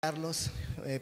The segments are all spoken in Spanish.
Carlos,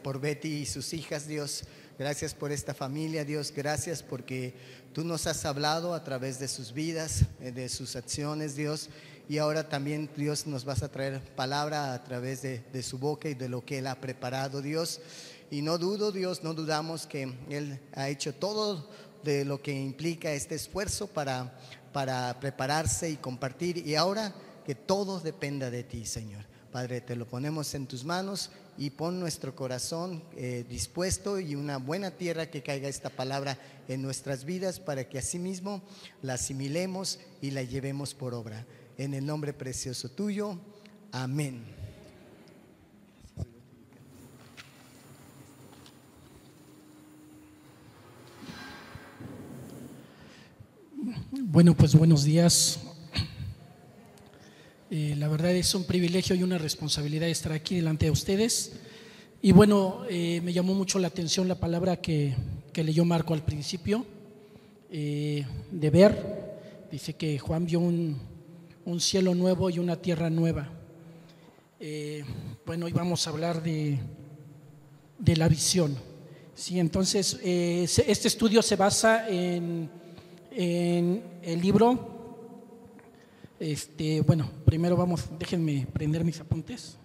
por Betty y sus hijas, Dios. Gracias por esta familia, Dios. Gracias porque tú nos has hablado a través de sus vidas, de sus acciones, Dios. Y ahora también, Dios, nos vas a traer palabra a través de su boca y de lo que Él ha preparado, Dios. Y no dudo, Dios, no dudamos que Él ha hecho todo de lo que implica este esfuerzo para prepararse y compartir. Y ahora que todo dependa de ti, Señor. Padre, te lo ponemos en tus manos y pon nuestro corazón dispuesto y una buena tierra que caiga esta palabra en nuestras vidas para que asimismo la asimilemos y la llevemos por obra. En el nombre precioso tuyo, amén. Bueno, pues buenos días. La verdad es un privilegio y una responsabilidad estar aquí delante de ustedes. Y bueno, me llamó mucho la atención la palabra que leyó Marco al principio, de ver. Dice que Juan vio un cielo nuevo y una tierra nueva. Bueno, hoy vamos a hablar de la visión. Sí, entonces, este estudio se basa en el libro. Bueno, primero déjenme prender mis apuntes.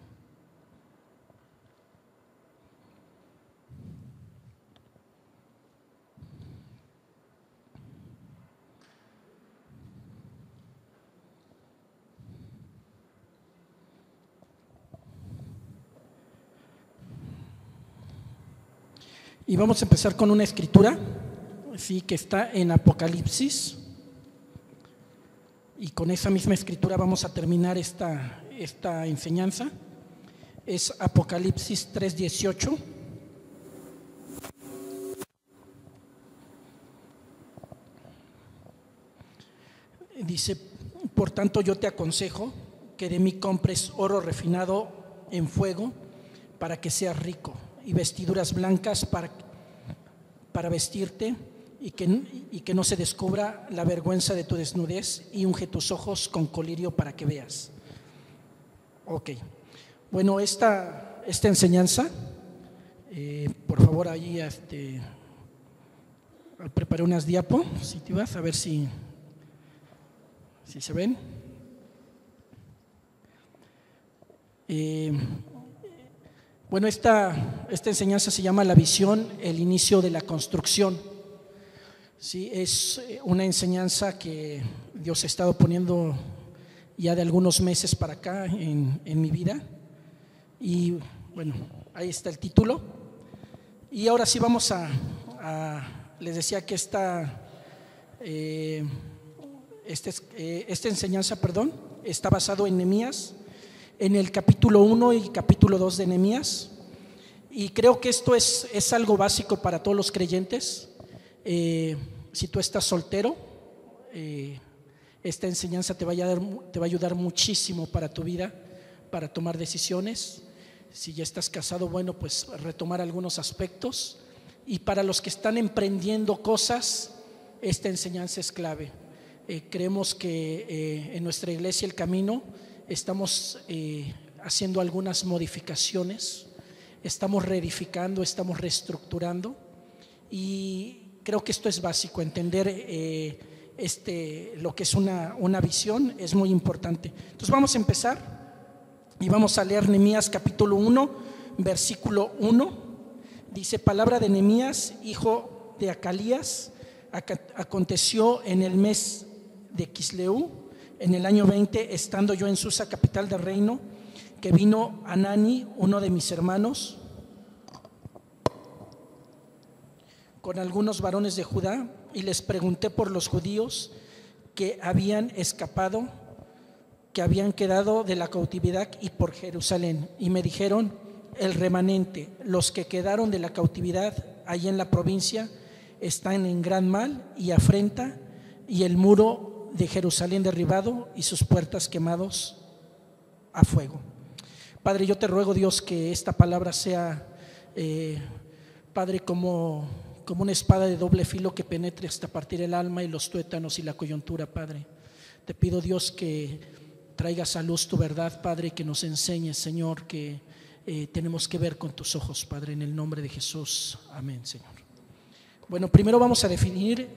Y vamos a empezar con una escritura, sí, que está en Apocalipsis. Y con esa misma escritura vamos a terminar esta enseñanza. Es Apocalipsis 3:18. Dice: por tanto yo te aconsejo que de mí compres oro refinado en fuego para que seas rico, y vestiduras blancas para vestirte, y que no se descubra la vergüenza de tu desnudez, y unge tus ojos con colirio para que veas. Ok, bueno, esta enseñanza, por favor, ahí preparé unas diapositivas, a ver si se ven. Bueno, esta enseñanza se llama La visión, el inicio de la construcción. Sí, es una enseñanza que Dios ha estado poniendo ya de algunos meses para acá en mi vida. Y bueno, ahí está el título. Y ahora sí vamos les decía que esta enseñanza, está basado en Nehemías, en el capítulo 1 y capítulo 2 de Nehemías. Y creo que esto es algo básico para todos los creyentes. Si tú estás soltero, esta enseñanza te va a ayudar muchísimo para tu vida, para tomar decisiones. Si ya estás casado, bueno, pues retomar algunos aspectos. Y para los que están emprendiendo cosas, esta enseñanza es clave. Creemos que en nuestra iglesia El Camino estamos haciendo algunas modificaciones, estamos reedificando, estamos reestructurando, y creo que esto es básico, entender lo que es una visión es muy importante. Entonces vamos a empezar y vamos a leer Nehemías capítulo 1, versículo 1. Dice: palabra de Nehemías, hijo de Acalías, aconteció en el mes de Quisleu, en el año 20, estando yo en Susa, capital del reino, que vino Anani, uno de mis hermanos, con algunos varones de Judá, y les pregunté por los judíos que habían escapado, que habían quedado de la cautividad, y por Jerusalén. Y me dijeron: el remanente, los que quedaron de la cautividad allí en la provincia, están en gran mal y afrenta, y el muro de Jerusalén derribado y sus puertas quemados a fuego. Padre, yo te ruego, Dios, que esta palabra sea, Padre, como una espada de doble filo que penetre hasta partir el alma y los tuétanos y la coyuntura, Padre. Te pido, Dios, que traigas a luz tu verdad, Padre, que nos enseñes, Señor, que tenemos que ver con tus ojos, Padre, en el nombre de Jesús. Amén, Señor. Bueno, primero vamos a definir,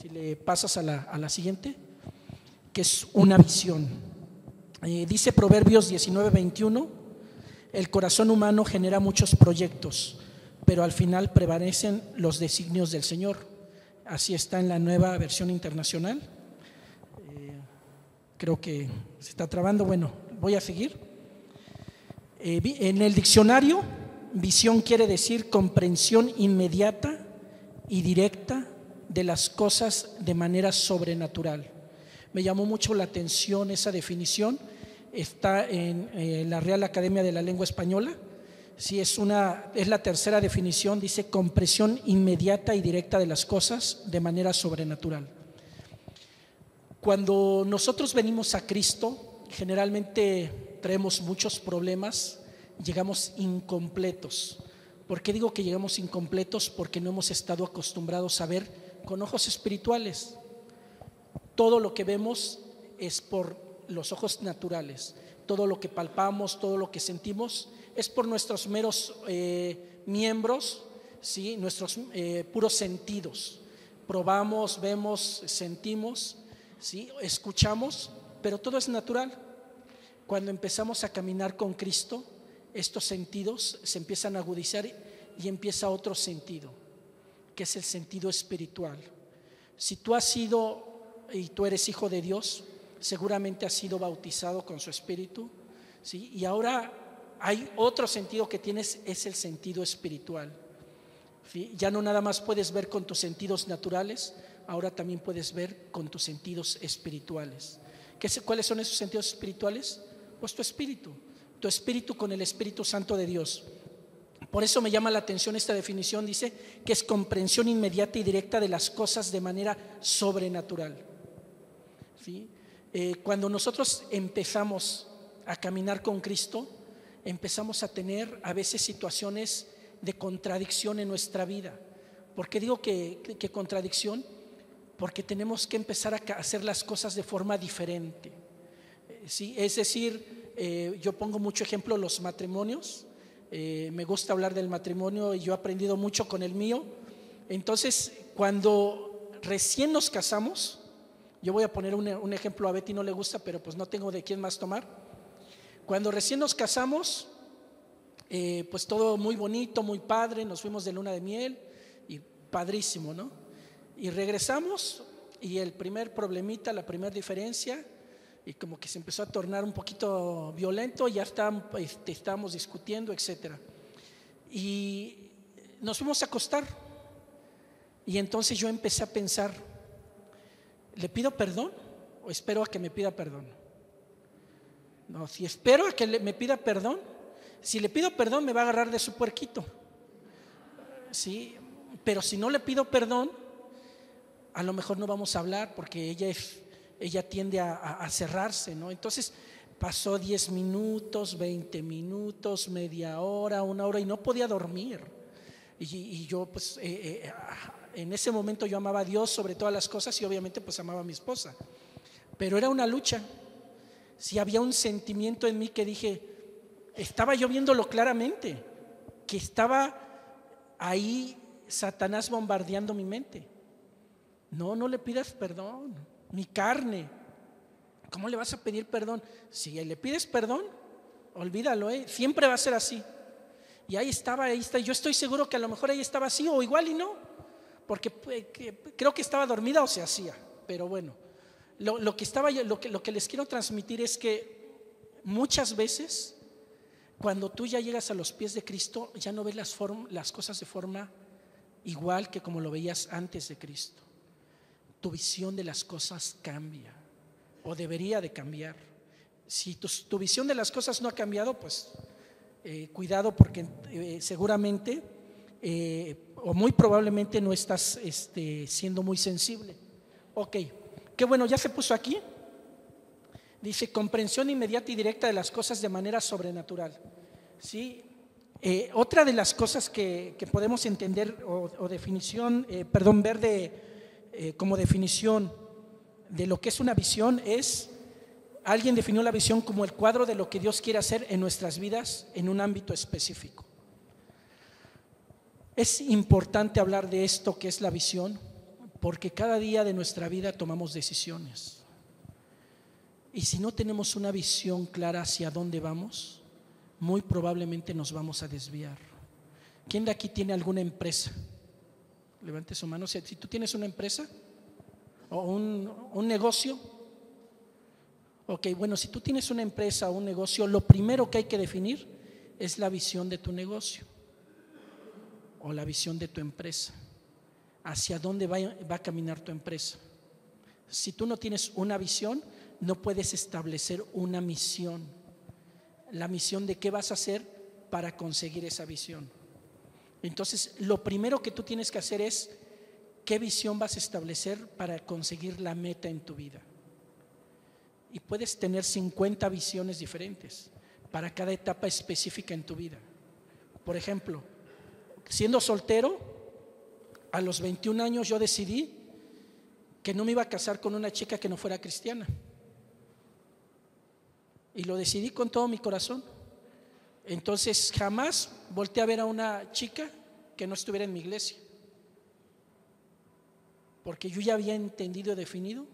si le pasas a la siguiente, que es una visión. Dice Proverbios 19:21, el corazón humano genera muchos proyectos, pero al final prevalecen los designios del Señor. Así está en la Nueva Versión Internacional. Creo que se está trabando. Bueno, voy a seguir. En el diccionario, visión quiere decir comprensión inmediata y directa de las cosas de manera sobrenatural. Me llamó mucho la atención esa definición. Está en la Real Academia de la Lengua Española. Sí, es la tercera definición. Dice comprensión inmediata y directa de las cosas de manera sobrenatural. Cuando nosotros venimos a Cristo, generalmente traemos muchos problemas, llegamos incompletos. ¿Por qué digo que llegamos incompletos? Porque no hemos estado acostumbrados a ver con ojos espirituales. Todo lo que vemos es por los ojos naturales. Todo lo que palpamos, todo lo que sentimos es por nuestros meros miembros, ¿sí? Nuestros puros sentidos. Probamos, vemos, sentimos, ¿sí? Escuchamos, pero todo es natural. Cuando empezamos a caminar con Cristo, estos sentidos se empiezan a agudizar y empieza otro sentido, que es el sentido espiritual. Si tú has sido y tú eres hijo de Dios, seguramente has sido bautizado con su Espíritu, ¿sí? Y ahora hay otro sentido que tienes, es el sentido espiritual, ¿sí? Ya no nada más puedes ver con tus sentidos naturales, ahora también puedes ver con tus sentidos espirituales. ¿Cuáles son esos sentidos espirituales? Pues tu espíritu con el Espíritu Santo de Dios. Por eso me llama la atención esta definición. Dice que es comprensión inmediata y directa de las cosas de manera sobrenatural, ¿sí? Cuando nosotros empezamos a caminar con Cristo, empezamos a tener a veces situaciones de contradicción en nuestra vida. ¿Por qué digo que contradicción? Porque tenemos que empezar a hacer las cosas de forma diferente, ¿sí? Es decir, yo pongo mucho ejemplo los matrimonios. Me gusta hablar del matrimonio y yo he aprendido mucho con el mío. Entonces, cuando recién nos casamos, yo voy a poner un ejemplo, a Betty no le gusta, pero pues no tengo de quién más tomar. Cuando recién nos casamos, pues todo muy bonito, muy padre, nos fuimos de luna de miel y padrísimo, ¿no? Y regresamos y el primer problemita, la primera diferencia, y como que se empezó a tornar un poquito violento, ya estábamos discutiendo, etcétera. Y nos fuimos a acostar y entonces yo empecé a pensar, ¿le pido perdón o espero a que me pida perdón? No, si espero a que me pida perdón, si le pido perdón me va a agarrar de su puerquito, ¿sí? Pero si no le pido perdón, a lo mejor no vamos a hablar porque ella tiende a cerrarse, ¿no? Entonces pasó 10 minutos, 20 minutos, media hora, una hora y no podía dormir. Y yo pues en ese momento yo amaba a Dios sobre todas las cosas y obviamente pues amaba a mi esposa. Pero era una lucha. Si había un sentimiento en mí que dije, estaba yo viéndolo claramente, que estaba ahí Satanás bombardeando mi mente. No le pidas perdón, mi carne. ¿Cómo le vas a pedir perdón? Si le pides perdón, olvídalo, siempre va a ser así. Y ahí está. Yo estoy seguro que a lo mejor ahí estaba así o igual y no, porque creo que estaba dormida o se hacía. Pero bueno, lo que les quiero transmitir es que muchas veces cuando tú ya llegas a los pies de Cristo, ya no ves las cosas de forma igual que como lo veías antes de Cristo. Tu visión de las cosas cambia o debería de cambiar. Si tu visión de las cosas no ha cambiado, pues cuidado, porque seguramente o muy probablemente no estás siendo muy sensible. Ok, qué bueno, ya se puso aquí. Dice comprensión inmediata y directa de las cosas de manera sobrenatural, ¿sí? Otra de las cosas que podemos entender o definición, ver como definición de lo que es una visión es Alguien definió la visión como el cuadro de lo que Dios quiere hacer en nuestras vidas en un ámbito específico. Es importante hablar de esto que es la visión, porque cada día de nuestra vida tomamos decisiones. Y si no tenemos una visión clara hacia dónde vamos, muy probablemente nos vamos a desviar. ¿Quién de aquí tiene alguna empresa? Levante su mano. Si tú tienes una empresa o un negocio, ok, bueno, si tú tienes una empresa o un negocio, lo primero que hay que definir es la visión de tu negocio o la visión de tu empresa. ¿Hacia dónde va a caminar tu empresa? Si tú no tienes una visión, no puedes establecer una misión. La misión de qué vas a hacer para conseguir esa visión. Entonces, lo primero que tú tienes que hacer es qué visión vas a establecer para conseguir la meta en tu vida. Y puedes tener 50 visiones diferentes para cada etapa específica en tu vida. Por ejemplo, siendo soltero, a los 21 años yo decidí que no me iba a casar con una chica que no fuera cristiana. Y lo decidí con todo mi corazón. Entonces jamás volteé a ver a una chica que no estuviera en mi iglesia, porque yo ya había entendido y definido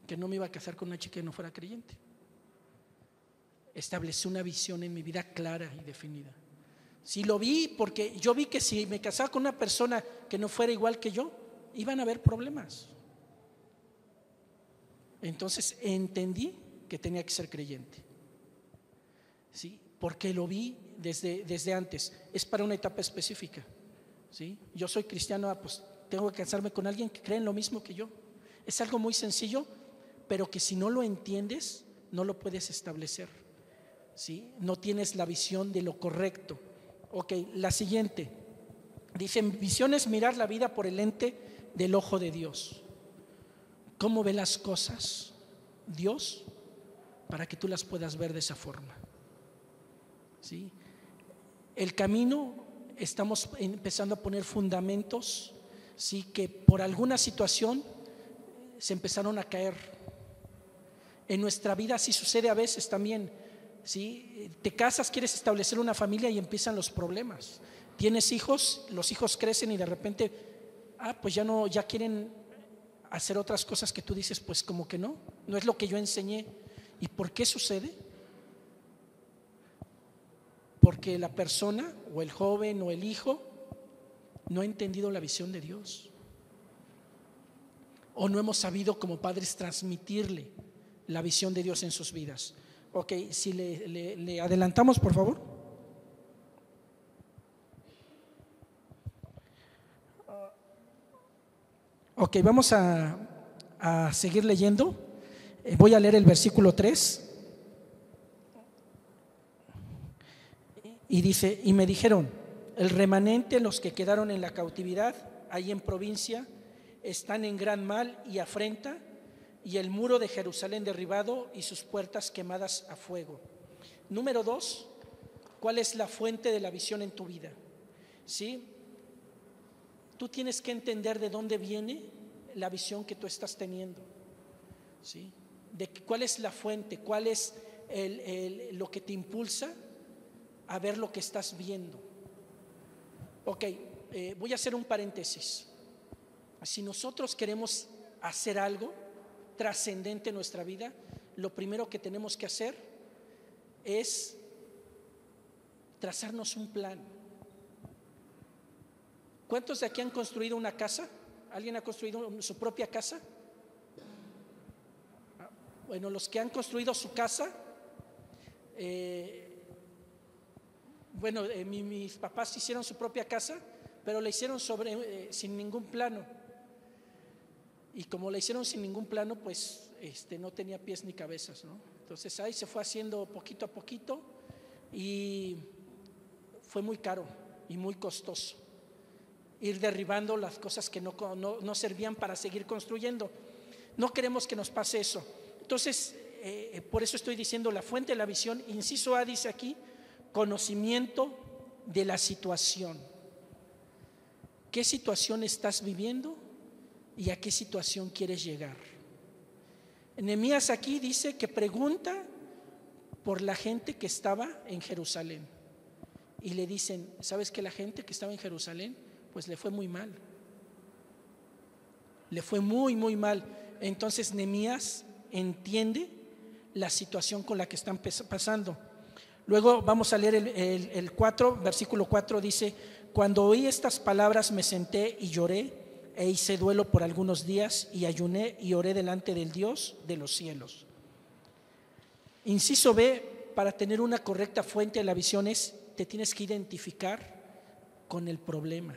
que no me iba a casar con una chica que no fuera creyente. Establecí una visión en mi vida clara y definida. Sí, lo vi porque yo vi que si me casaba con una persona que no fuera igual que yo, iban a haber problemas. Entonces entendí que tenía que ser creyente. ¿Sí? Porque lo vi desde antes. Es para una etapa específica. ¿Sí? Yo soy cristiano, pues tengo que casarme con alguien que cree en lo mismo que yo. Es algo muy sencillo, pero que si no lo entiendes, no lo puedes establecer. ¿Sí? No tienes la visión de lo correcto. Ok, la siguiente. Dice, visión es mirar la vida por el lente del ojo de Dios. ¿Cómo ve las cosas Dios para que tú las puedas ver de esa forma? ¿Sí? El camino, estamos empezando a poner fundamentos, ¿sí? Que por alguna situación se empezaron a caer. En nuestra vida así sucede a veces también, ¿sí? Te casas, quieres establecer una familia y empiezan los problemas. Tienes hijos, los hijos crecen y de repente, pues ya quieren hacer otras cosas que tú dices, pues como que no es lo que yo enseñé. ¿Y por qué sucede? Porque la persona o el joven o el hijo no ha entendido la visión de Dios, o no hemos sabido como padres transmitirle la visión de Dios en sus vidas. Ok, si le adelantamos, por favor. Ok, vamos a seguir leyendo. Voy a leer el versículo 3. Y dice, y me dijeron, el remanente, los que quedaron en la cautividad, ahí en provincia, están en gran mal y afrenta, y el muro de Jerusalén derribado y sus puertas quemadas a fuego. Número 2, ¿cuál es la fuente de la visión en tu vida? ¿Sí? Tú tienes que entender de dónde viene la visión que tú estás teniendo. ¿Sí? ¿Cuál es la fuente? ¿Cuál es lo que te impulsa a ver lo que estás viendo? Ok, voy a hacer un paréntesis. Si nosotros queremos hacer algo trascendente en nuestra vida, lo primero que tenemos que hacer es trazarnos un plan. ¿Cuántos de aquí han construido una casa? ¿Alguien ha construido su propia casa? Bueno, los que han construido su casa, mis papás hicieron su propia casa, pero la hicieron sin ningún plano. Y como la hicieron sin ningún plano, pues no tenía pies ni cabezas, ¿no? Entonces ahí se fue haciendo poquito a poquito y fue muy caro y muy costoso ir derribando las cosas que no servían para seguir construyendo. No queremos que nos pase eso. Entonces, por eso estoy diciendo la fuente de la visión. Inciso A dice aquí, conocimiento de la situación. ¿Qué situación estás viviendo y a qué situación quieres llegar? Nehemías aquí dice que pregunta por la gente que estaba en Jerusalén. Y le dicen, ¿sabes que la gente que estaba en Jerusalén pues le fue muy mal? Le fue muy, muy mal. Entonces Nehemías entiende la situación con la que están pasando. Luego vamos a leer el 4, versículo 4 dice: cuando oí estas palabras me senté y lloré e hice duelo por algunos días y ayuné y oré delante del Dios de los cielos. Inciso B, para tener una correcta fuente de la visión es, te tienes que identificar con el problema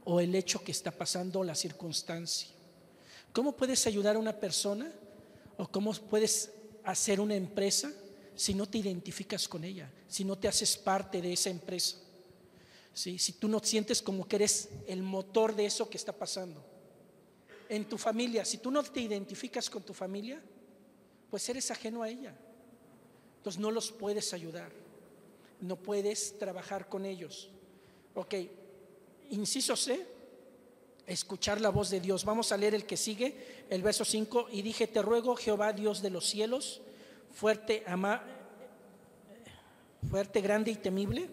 o el hecho que está pasando, la circunstancia. ¿Cómo puedes ayudar a una persona o cómo puedes hacer una empresa si no te identificas con ella, si no te haces parte de esa empresa? ¿Sí? Si tú no sientes como que eres el motor de eso que está pasando. En tu familia, si tú no te identificas con tu familia, pues eres ajeno a ella. Entonces no los puedes ayudar, no puedes trabajar con ellos. Ok, inciso C, escuchar la voz de Dios. Vamos a leer el que sigue, el verso 5. Y dije, te ruego, Jehová, Dios de los cielos, fuerte, grande y temible,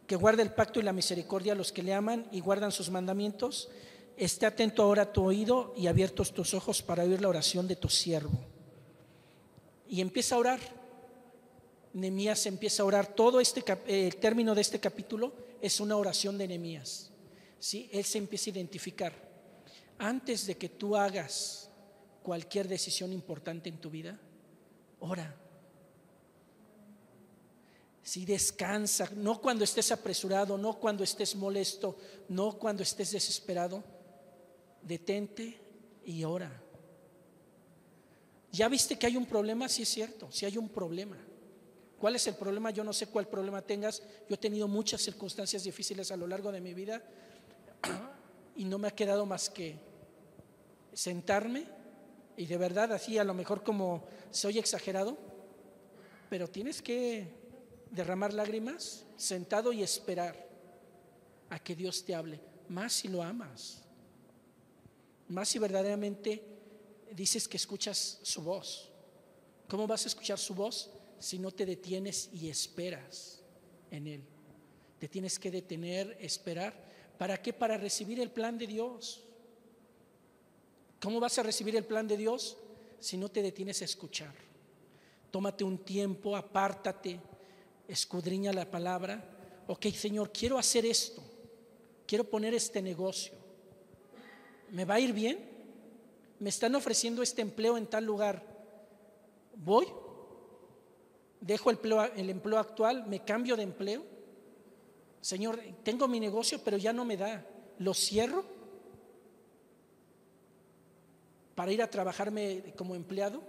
que guarde el pacto y la misericordia a los que le aman y guardan sus mandamientos, esté atento ahora a tu oído y abiertos tus ojos para oír la oración de tu siervo. Y empieza a orar. Nehemías empieza a orar. Todo el término de este capítulo es una oración de Nehemías. ¿Sí? Él se empieza a identificar. Antes de que tú hagas cualquier decisión importante en tu vida, ora. Si descansa, no cuando estés apresurado, no cuando estés molesto, no cuando estés desesperado, detente y ora. ¿Ya viste que hay un problema? Sí, es cierto, sí hay un problema. ¿Cuál es el problema? Yo no sé cuál problema tengas. Yo he tenido muchas circunstancias difíciles a lo largo de mi vida y no me ha quedado más que sentarme y de verdad, así a lo mejor como soy exagerado, pero tienes que derramar lágrimas sentado y esperar a que Dios te hable, más si lo amas, más si verdaderamente dices que escuchas su voz. ¿Cómo vas a escuchar su voz si no te detienes y esperas en Él? Te tienes que detener, esperar. ¿Para qué? Para recibir el plan de Dios. ¿Cómo vas a recibir el plan de Dios si no te detienes a escuchar? Tómate un tiempo, apártate, escudriña la palabra. Ok, Señor, quiero hacer esto, quiero poner este negocio. ¿Me va a ir bien? ¿Me están ofreciendo este empleo en tal lugar? ¿Voy? ¿Dejo el empleo actual? ¿Me cambio de empleo? Señor, tengo mi negocio, pero ya no me da. ¿Lo cierro para ir a trabajarme como empleado?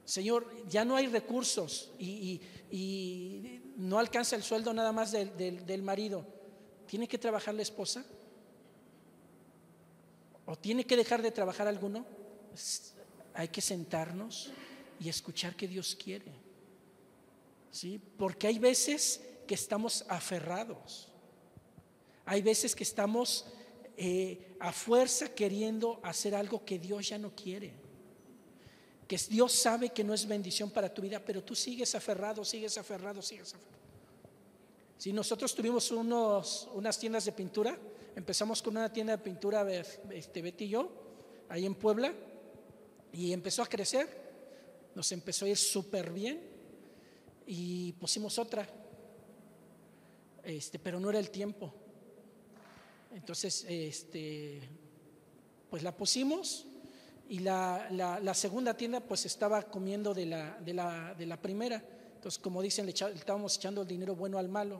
Señor, ya no hay recursos y no alcanza el sueldo nada más del marido. ¿Tiene que trabajar la esposa? ¿O tiene que dejar de trabajar alguno? Hay que sentarnos y escuchar qué Dios quiere. ¿Sí? Porque hay veces que estamos aferrados. Hay veces que estamos a fuerza queriendo hacer algo que Dios ya no quiere. Que Dios sabe que no es bendición para tu vida, pero tú sigues aferrado, sigues aferrado. Si nosotros tuvimos unas tiendas de pintura, empezamos con una tienda de pintura, Betty y yo, ahí en Puebla, y empezó a crecer, nos empezó a ir súper bien, y pusimos otra, pero no era el tiempo. Entonces, pues la pusimos. Y la segunda tienda pues estaba comiendo de la primera. Entonces, como dicen, le estábamos echando el dinero bueno al malo.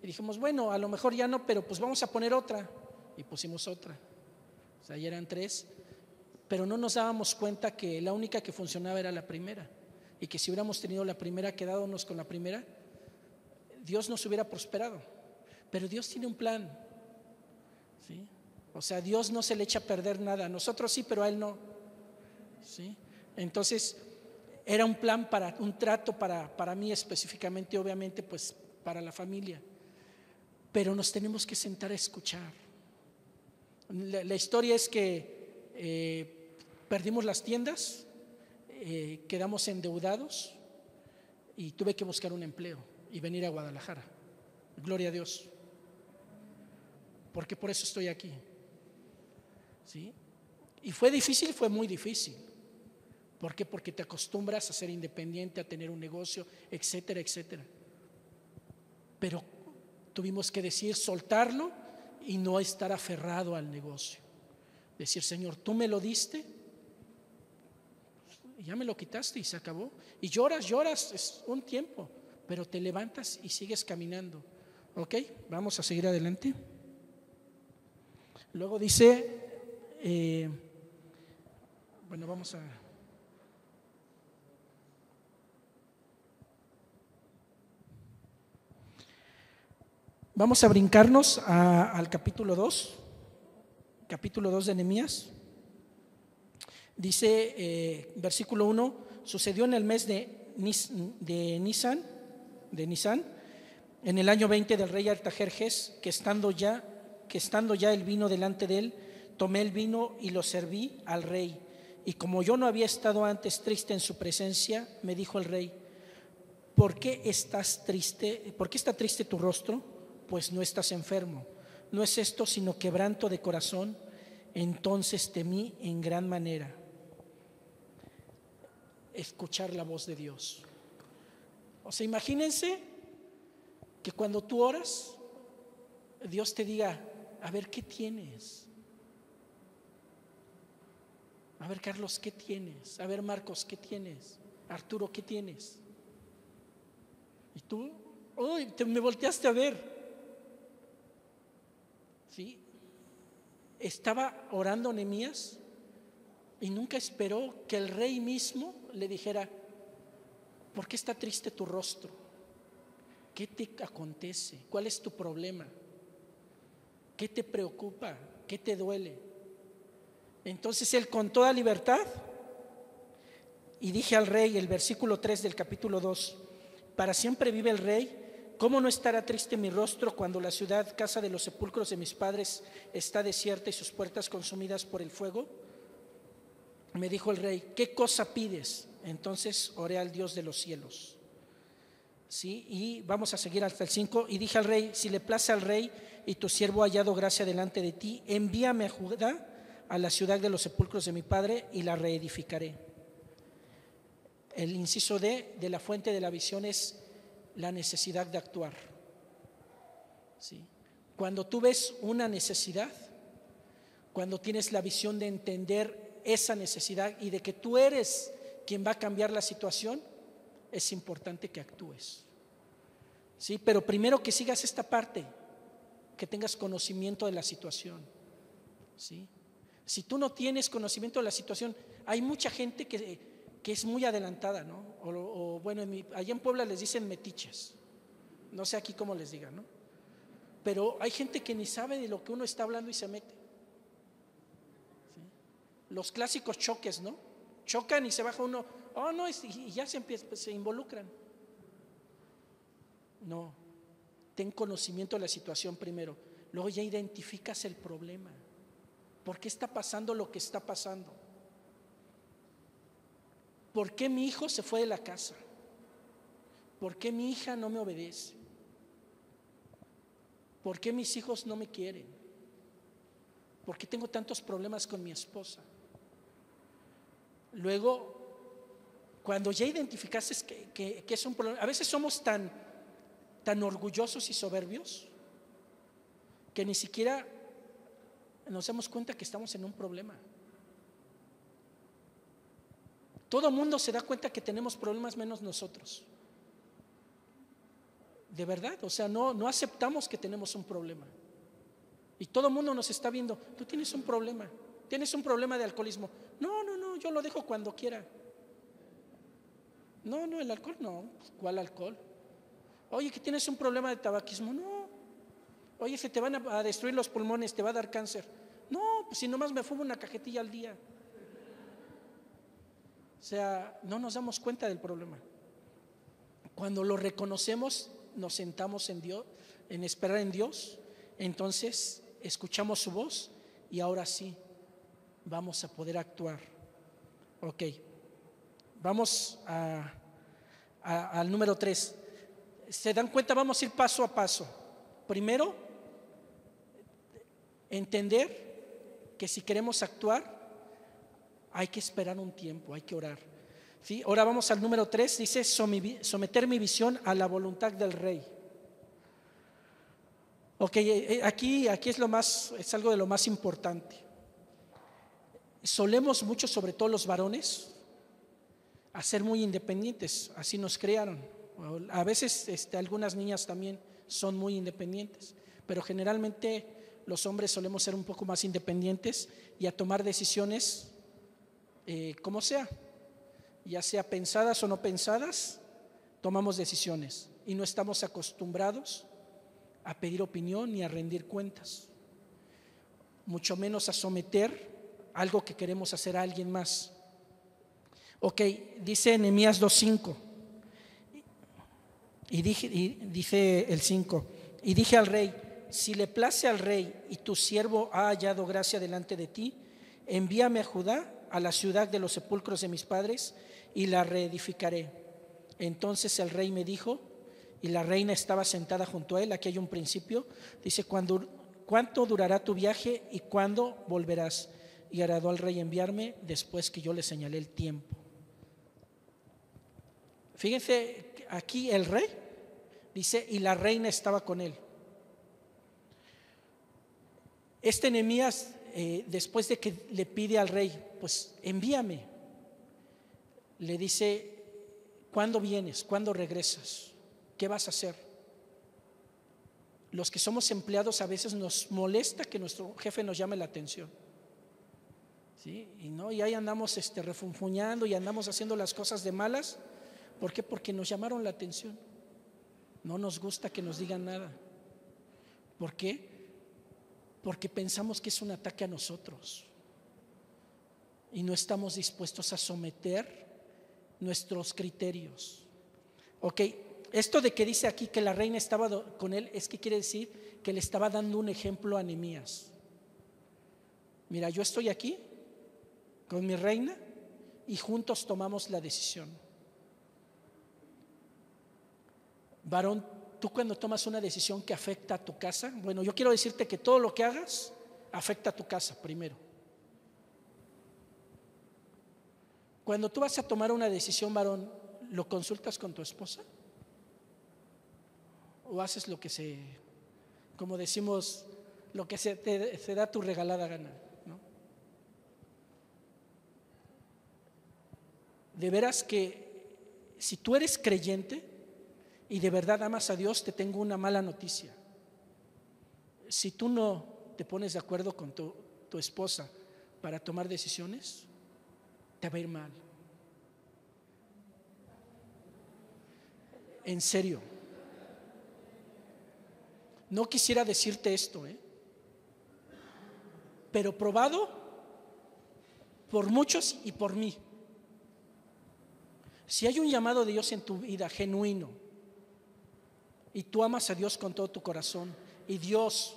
Y dijimos, bueno, a lo mejor ya no, pero pues vamos a poner otra. Y pusimos otra. O sea, ya eran 3. Pero no nos dábamos cuenta que la única que funcionaba era la primera. Y que si hubiéramos tenido la primera, quedándonos con la primera, Dios nos hubiera prosperado. Pero Dios tiene un plan, ¿sí? O sea, Dios no se le echa a perder nada. Nosotros sí, pero a Él no. ¿Sí? Entonces, era un plan, un trato para mí específicamente, obviamente, pues para la familia. Pero nos tenemos que sentar a escuchar. La historia es que perdimos las tiendas, quedamos endeudados y tuve que buscar un empleo y venir a Guadalajara. Gloria a Dios, porque por eso estoy aquí, ¿sí? Y fue difícil, fue muy difícil. ¿Por qué? Porque te acostumbras a ser independiente, a tener un negocio, etcétera, etcétera. Pero tuvimos que decir, soltarlo y no estar aferrado al negocio. Decir, Señor, tú me lo diste, ya me lo quitaste y se acabó. Y lloras, es un tiempo, pero te levantas y sigues caminando. Ok, vamos a seguir adelante. Luego dice, bueno, vamos a brincarnos al capítulo 2 de Nehemías. Dice, versículo 1, sucedió en el mes de Nisan, en el año 20 del rey Artajerjes, que estando ya el vino delante de él, tomé el vino y lo serví al rey. Y como yo no había estado antes triste en su presencia, me dijo el rey, ¿por qué estás triste? ¿Por qué está triste tu rostro? Pues no estás enfermo. No es esto sino quebranto de corazón. Entonces temí en gran manera. Escuchar la voz de Dios. O sea, imagínense que cuando tú oras, Dios te diga, a ver, ¿qué tienes? A ver, Carlos, ¿qué tienes? A ver, Marcos, ¿qué tienes? Arturo, ¿qué tienes? Y tú, uy, me volteaste a ver. ¿Sí? Estaba orando Nehemías y nunca esperó que el rey mismo le dijera, ¿por qué está triste tu rostro? ¿Qué te acontece? ¿Cuál es tu problema? ¿Qué te preocupa? ¿Qué te duele? Entonces él con toda libertad, y dije al rey, el versículo 3 del capítulo 2, para siempre vive el rey. ¿Cómo no estará triste mi rostro cuando la ciudad, casa de los sepulcros de mis padres, está desierta y sus puertas consumidas por el fuego? Me dijo el rey, ¿qué cosa pides? Entonces oré al Dios de los cielos. ¿Sí? Y vamos a seguir hasta el 5. Y dije al rey, si le place al rey y tu siervo ha hallado gracia delante de ti, envíame a Judá, a la ciudad de los sepulcros de mi padre, y la reedificaré. El inciso D de la fuente de la visión es la necesidad de actuar. ¿Sí? Cuando tú ves una necesidad, cuando tienes la visión de entender esa necesidad y de que tú eres quien va a cambiar la situación, es importante que actúes. ¿Sí? Pero primero que sigas esta parte, que tengas conocimiento de la situación. ¿Sí? Si tú no tienes conocimiento de la situación, hay mucha gente que es muy adelantada, ¿no? O bueno, allá en Puebla les dicen metiches, no sé aquí cómo les digan, ¿no? Pero hay gente que ni sabe de lo que uno está hablando y se mete. ¿Sí? Los clásicos choques, ¿no? Chocan y se baja uno, oh no, y ya se involucran. No, ten conocimiento de la situación primero, luego ya identificas el problema. ¿Por qué está pasando lo que está pasando? ¿Por qué mi hijo se fue de la casa? ¿Por qué mi hija no me obedece? ¿Por qué mis hijos no me quieren? ¿Por qué tengo tantos problemas con mi esposa? Luego, cuando ya identificaste que es un problema, a veces somos tan orgullosos y soberbios que ni siquiera nos damos cuenta que estamos en un problema. Todo el mundo se da cuenta que tenemos problemas menos nosotros. De verdad, o sea, no aceptamos que tenemos un problema. Y todo el mundo nos está viendo, tú tienes un problema de alcoholismo. No, yo lo dejo cuando quiera. No, el alcohol no, ¿cuál alcohol? Oye, que tienes un problema de tabaquismo. No. Oye, se te van a destruir los pulmones, te va a dar cáncer. No, pues si nomás me fumo una cajetilla al día. O sea, no nos damos cuenta del problema. Cuando lo reconocemos, nos sentamos en Dios, en esperar en Dios, entonces escuchamos su voz y ahora sí vamos a poder actuar. Ok, vamos al número 3. ¿Se dan cuenta? Vamos a ir paso a paso. Primero, entender que si queremos actuar, hay que esperar un tiempo, hay que orar. ¿Sí? Ahora vamos al número 3, dice someter mi visión a la voluntad del rey. Ok, aquí es algo de lo más importante. Solemos mucho, sobre todo los varones, a ser muy independientes, así nos crearon. A veces algunas niñas también son muy independientes, pero generalmente los hombres solemos ser un poco más independientes y a tomar decisiones como sea, ya sea pensadas o no pensadas, tomamos decisiones y no estamos acostumbrados a pedir opinión ni a rendir cuentas, mucho menos a someter algo que queremos hacer a alguien más. Ok, dice Nehemías 2:5 y dice el 5: y dije al rey, si le place al rey y tu siervo ha hallado gracia delante de ti, envíame a Judá, a la ciudad de los sepulcros de mis padres, y la reedificaré. Entonces el rey me dijo, y la reina estaba sentada junto a él, aquí hay un principio, dice: ¿cuánto durará tu viaje y cuándo volverás? Y agradó al rey enviarme después que yo le señalé el tiempo. Fíjense, aquí el rey dice, y la reina estaba con él. Nehemías, después de que le pide al rey, pues envíame, le dice: ¿cuándo vienes? ¿Cuándo regresas? ¿Qué vas a hacer? Los que somos empleados a veces nos molesta que nuestro jefe nos llame la atención, ¿sí? Y ahí andamos refunfuñando y andamos haciendo las cosas de malas. ¿Por qué? Porque nos llamaron la atención. No nos gusta que nos digan nada. ¿Por qué? Porque pensamos que es un ataque a nosotros y no estamos dispuestos a someter nuestros criterios. Ok, esto de que dice aquí que la reina estaba con él, es que quiere decir que le estaba dando un ejemplo a Nehemías. Mira, yo estoy aquí con mi reina y juntos tomamos la decisión. Varón, tú cuando tomas una decisión que afecta a tu casa, bueno, yo quiero decirte que todo lo que hagas afecta a tu casa primero. Cuando tú vas a tomar una decisión, varón, ¿lo consultas con tu esposa? ¿O haces lo que como decimos, lo que se da tu regalada gana, ¿no? De veras que si tú eres creyente y de verdad amas a Dios, te tengo una mala noticia. Si tú no te pones de acuerdo con tu esposa para tomar decisiones, te va a ir mal. En serio. No quisiera decirte esto, pero probado por muchos y por mí. Si hay un llamado de Dios en tu vida genuino y tú amas a Dios con todo tu corazón y Dios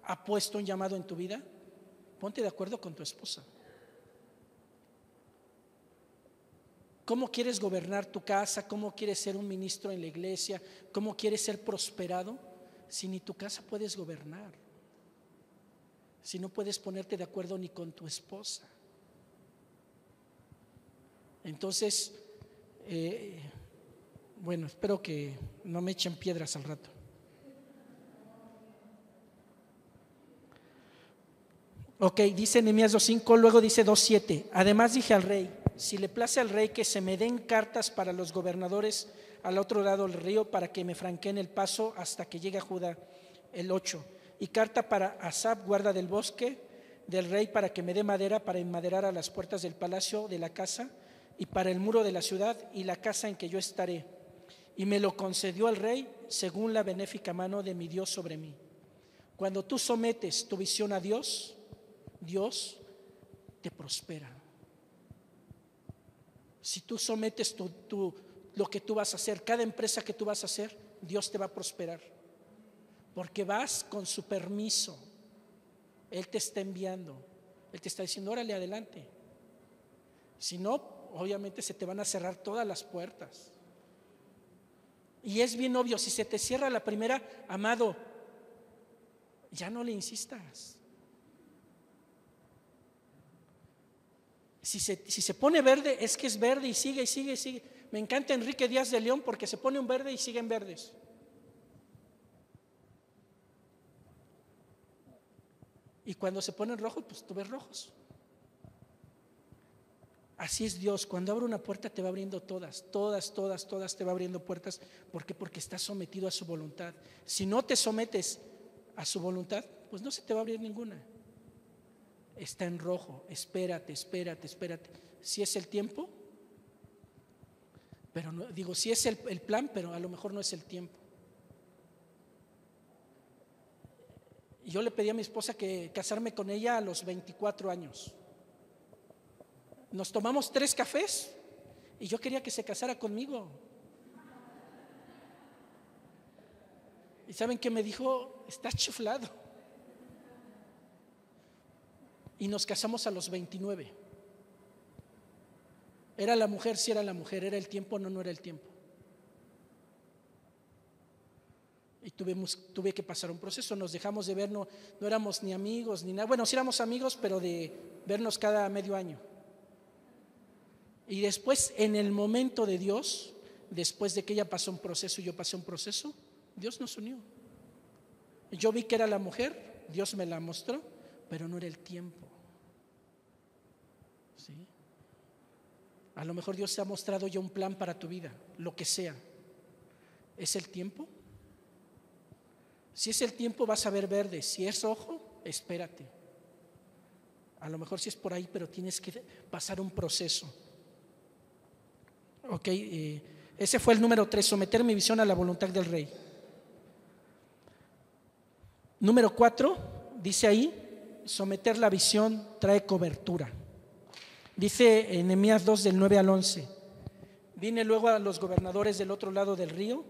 ha puesto un llamado en tu vida, ponte de acuerdo con tu esposa. ¿Cómo quieres gobernar tu casa? ¿Cómo quieres ser un ministro en la iglesia? ¿Cómo quieres ser prosperado? Si ni tu casa puedes gobernar, si no puedes ponerte de acuerdo ni con tu esposa. Entonces, bueno, espero que no me echen piedras al rato. Ok, dice Nehemías 2:5, luego dice 2:7. Además dije al rey, si le place al rey que se me den cartas para los gobernadores al otro lado del río para que me franqueen el paso hasta que llegue a Judá. El 8. Y carta para Asaf, guarda del bosque del rey, para que me dé madera para enmaderar a las puertas del palacio de la casa y para el muro de la ciudad y la casa en que yo estaré. Y me lo concedió el rey según la benéfica mano de mi Dios sobre mí. Cuando tú sometes tu visión a Dios, Dios te prospera. Si tú sometes lo que tú vas a hacer, cada empresa que tú vas a hacer, Dios te va a prosperar, porque vas con su permiso. Él te está enviando, Él te está diciendo: órale, adelante. Si no, obviamente se te van a cerrar todas las puertas. Y es bien obvio, si se te cierra la primera, amado, ya no le insistas. Si se pone verde, es que es verde y sigue y sigue y sigue. Me encanta Enrique Díaz de León porque se pone un verde y siguen verdes. Y cuando se ponen rojos, pues tú ves rojos. Así es Dios, cuando abre una puerta te va abriendo todas te va abriendo puertas. ¿Por qué? Porque estás sometido a su voluntad. Si no te sometes a su voluntad, pues no se te va a abrir ninguna. Está en rojo, espérate. Si es el tiempo, pero no, digo, si es el plan, pero a lo mejor no es el tiempo. Yo le pedí a mi esposa que casarme con ella a los 24 años. Nos tomamos 3 cafés y yo quería que se casara conmigo. ¿Y saben qué me dijo? Estás chiflado. Y nos casamos a los 29. ¿Era la mujer? Sí era la mujer. ¿Era el tiempo? No era el tiempo. Y tuve que pasar un proceso. Nos dejamos de ver, no éramos ni amigos ni nada. Bueno, sí éramos amigos, pero de vernos cada medio año. Y después, en el momento de Dios, después de que ella pasó un proceso y yo pasé un proceso, Dios nos unió. Yo vi que era la mujer, Dios me la mostró, pero no era el tiempo. ¿Sí? A lo mejor Dios te ha mostrado ya un plan para tu vida, lo que sea. ¿Es el tiempo? Si es el tiempo, vas a ver verde. Si es rojo, espérate. A lo mejor sí es por ahí, pero tienes que pasar un proceso. Ok, ese fue el número 3, someter mi visión a la voluntad del Rey. Número 4, dice ahí, someter la visión trae cobertura. Dice en Nehemías 2 del 9 al 11, vine luego a los gobernadores del otro lado del río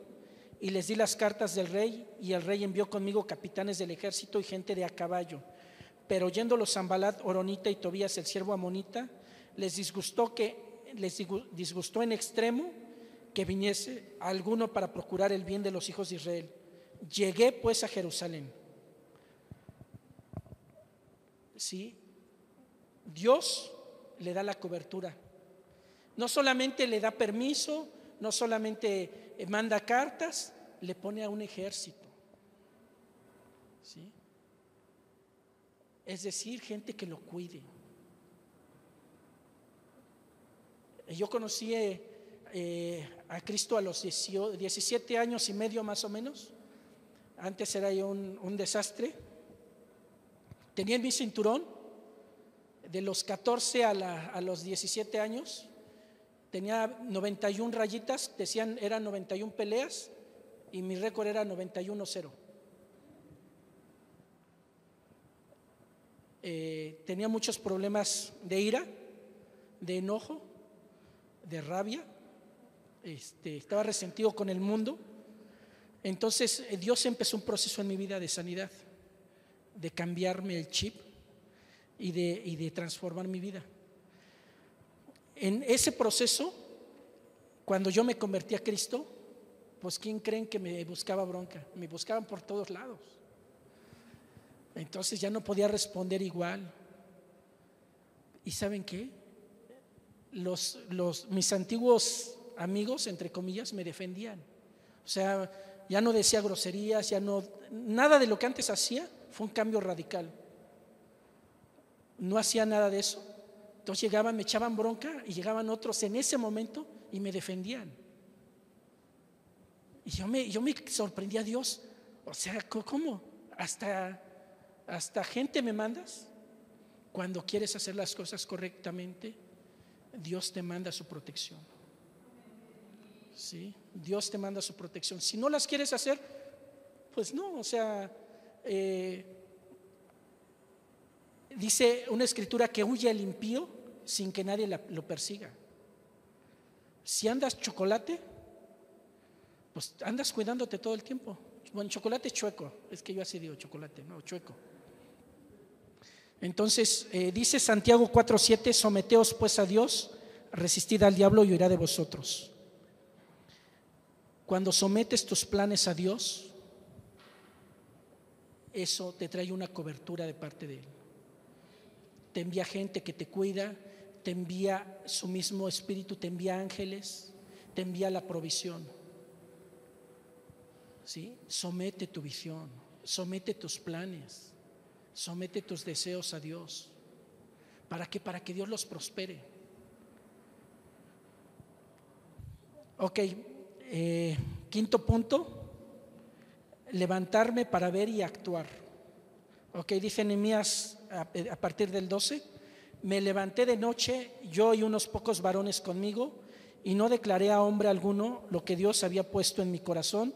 y les di las cartas del rey, y el rey envió conmigo capitanes del ejército y gente de a caballo. Pero oyéndolo Sanbalat, Horonita y Tobías, el siervo amonita, les disgustó en extremo que viniese alguno para procurar el bien de los hijos de Israel. Llegué pues a Jerusalén. ¿Sí? Dios le da la cobertura. No solamente le da permiso, no solamente manda cartas, le pone a un ejército. ¿Sí? Es decir, gente que lo cuide. Yo conocí a Cristo a los 17 años y medio más o menos. Antes era yo un desastre. Tenía en mi cinturón de los 14 a los 17 años. Tenía 91 rayitas, decían eran 91 peleas y mi récord era 91-0. Tenía muchos problemas de ira, de enojo, de rabia. Estaba resentido con el mundo. Entonces Dios empezó un proceso en mi vida de sanidad, de cambiarme el chip y de transformar mi vida. En ese proceso, cuando yo me convertí a Cristo, pues ¿quién creen que me buscaba bronca? Me buscaban por todos lados. Entonces ya no podía responder igual. ¿Y saben qué? Mis antiguos amigos, entre comillas, me defendían. O sea, ya no decía groserías, nada de lo que antes hacía. Fue un cambio radical. No hacía nada de eso. Entonces llegaban, me echaban bronca y llegaban otros en ese momento y me defendían. Y yo me sorprendí a Dios. O sea, ¿cómo? Hasta gente me mandas. Cuando quieres hacer las cosas correctamente, Dios te manda su protección. ¿Sí? Dios te manda su protección. Si no las quieres hacer, pues no, o sea, dice una escritura que huye el impío sin que nadie lo persiga. Si andas chocolate, pues andas cuidándote todo el tiempo. Bueno, chocolate chueco, es que yo así digo chocolate, no, chueco. Entonces dice Santiago 4:7, someteos pues a Dios, resistid al diablo y huirá de vosotros. Cuando sometes tus planes a Dios, eso te trae una cobertura de parte de Él. Te envía gente que te cuida, te envía su mismo espíritu, te envía ángeles, te envía la provisión. ¿Sí? Somete tu visión, somete tus planes, somete tus deseos a Dios. ¿Para qué? Para que Dios los prospere. Ok, quinto punto, levantarme para ver y actuar. Ok, dice Nehemías a partir del 12, me levanté de noche, yo y unos pocos varones conmigo, y no declaré a hombre alguno lo que Dios había puesto en mi corazón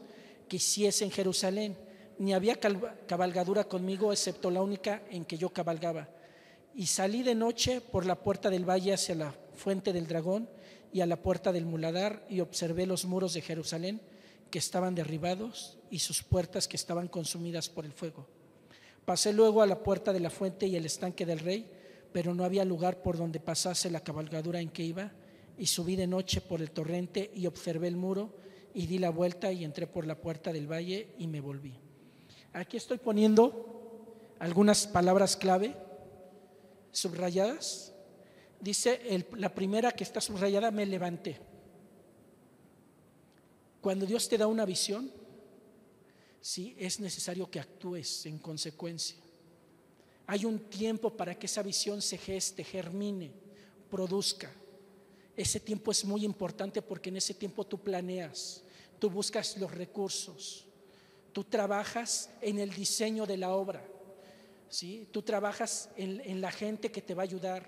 que hiciese en Jerusalén, ni había cabalgadura conmigo excepto la única en que yo cabalgaba. Y salí de noche por la puerta del valle hacia la fuente del dragón y a la puerta del muladar, y observé los muros de Jerusalén que estaban derribados y sus puertas que estaban consumidas por el fuego. Pasé luego a la puerta de la fuente y el estanque del rey, pero no había lugar por donde pasase la cabalgadura en que iba, y subí de noche por el torrente y observé el muro y di la vuelta y entré por la puerta del valle y me volví. Aquí estoy poniendo algunas palabras clave subrayadas. Dice la primera que está subrayada, me levanté. Cuando Dios te da una visión, sí, es necesario que actúes en consecuencia. Hay un tiempo para que esa visión se geste, germine, produzca. Ese tiempo es muy importante porque en ese tiempo tú planeas, tú buscas los recursos, tú trabajas en el diseño de la obra, ¿sí? Tú trabajas en la gente que te va a ayudar,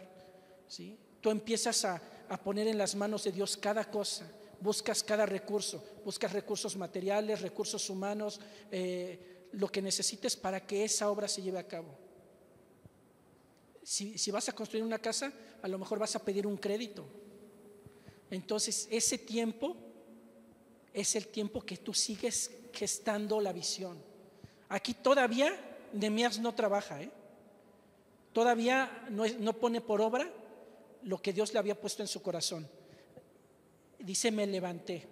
¿sí? Tú empiezas a poner en las manos de Dios cada cosa, buscas cada recurso, buscas recursos materiales, recursos humanos, lo que necesites para que esa obra se lleve a cabo. Si vas a construir una casa, a lo mejor vas a pedir un crédito. Entonces ese tiempo es el tiempo que tú sigues gestando la visión. Aquí todavía Nehemías no trabaja, todavía no pone por obra lo que Dios le había puesto en su corazón. Dice, me levanté.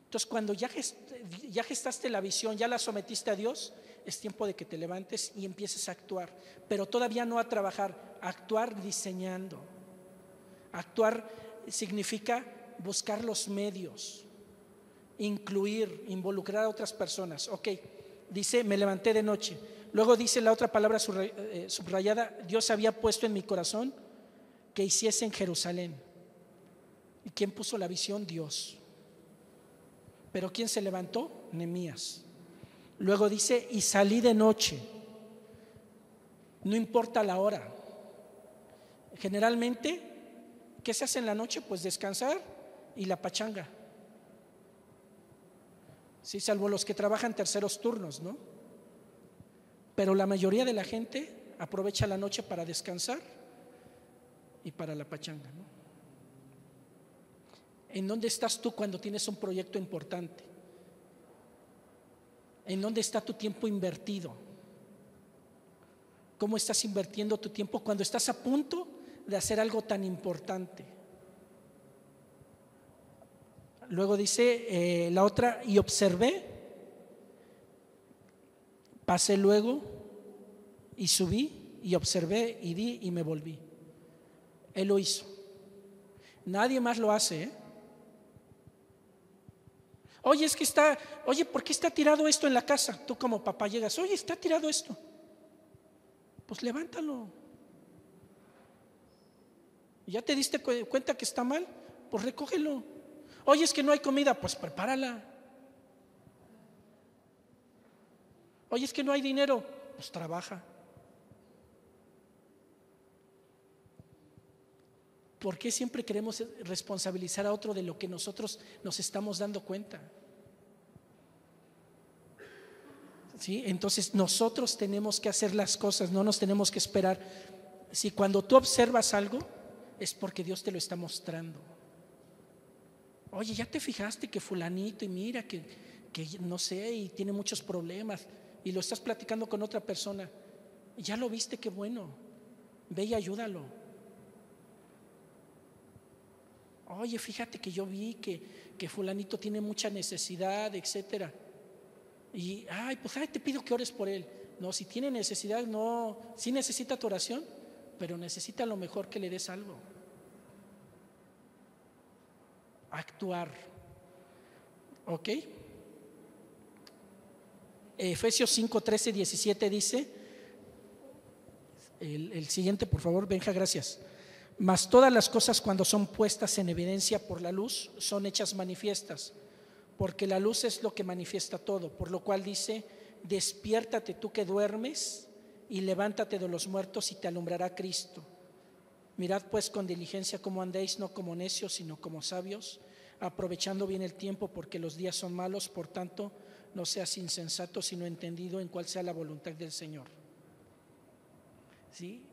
Entonces cuando ya gestaste la visión, ya la sometiste a Dios, es tiempo de que te levantes y empieces a actuar, pero todavía no a trabajar, a actuar diseñando. Actuar significa buscar los medios, incluir, involucrar a otras personas. Ok, dice, me levanté de noche. Luego dice la otra palabra subrayada, Dios había puesto en mi corazón que hiciese en Jerusalén. ¿Y quién puso la visión? Dios. ¿Pero quién se levantó? Nehemías. Luego dice, y salí de noche. No importa la hora. Generalmente, ¿qué se hace en la noche? Pues descansar y la pachanga. Sí, salvo los que trabajan terceros turnos, ¿no? Pero la mayoría de la gente aprovecha la noche para descansar y para la pachanga, ¿no? ¿En dónde estás tú cuando tienes un proyecto importante? ¿En dónde está tu tiempo invertido? ¿Cómo estás invirtiendo tu tiempo cuando estás a punto de hacer algo tan importante? Luego dice la otra, y observé, pasé luego y subí y observé y di y me volví. Él lo hizo. Nadie más lo hace, Oye, ¿por qué está tirado esto en la casa? Tú como papá llegas, oye, está tirado esto. Pues levántalo. ¿Ya te diste cuenta que está mal? Pues recógelo. Oye, es que no hay comida, pues prepárala. Oye, es que no hay dinero, pues trabaja. ¿Por qué siempre queremos responsabilizar a otro de lo que nosotros nos estamos dando cuenta? ¿Sí? Entonces nosotros tenemos que hacer las cosas, no nos tenemos que esperar. Si cuando tú observas algo, es porque Dios te lo está mostrando. Oye, ¿ya te fijaste que fulanito y mira que no sé y tiene muchos problemas y lo estás platicando con otra persona? ¿Ya lo viste? Qué bueno, ve y ayúdalo. Oye, fíjate que yo vi que fulanito tiene mucha necesidad, etcétera. Y, te pido que ores por él. No, si tiene necesidad, no, sí necesita tu oración, pero necesita a lo mejor que le des algo. Actuar. ¿Ok? Efesios 5, 13, 17 dice, el siguiente por favor, Benja, gracias. Mas todas las cosas cuando son puestas en evidencia por la luz son hechas manifiestas, porque la luz es lo que manifiesta todo, por lo cual dice, despiértate tú que duermes y levántate de los muertos y te alumbrará Cristo. Mirad pues con diligencia cómo andéis, no como necios, sino como sabios, aprovechando bien el tiempo, porque los días son malos. Por tanto, no seas insensato, sino entendido en cuál sea la voluntad del Señor. ¿Sí?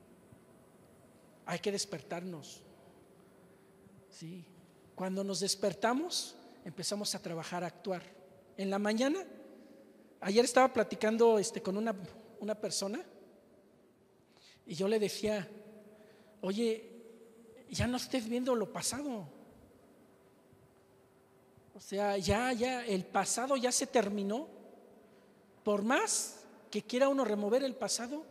Hay que despertarnos. ¿Sí? Cuando nos despertamos, empezamos a trabajar, a actuar. En la mañana, ayer estaba platicando con una persona y yo le decía, oye, ya no estés viendo lo pasado. O sea, ya el pasado ya se terminó. Por más que quiera uno remover el pasado,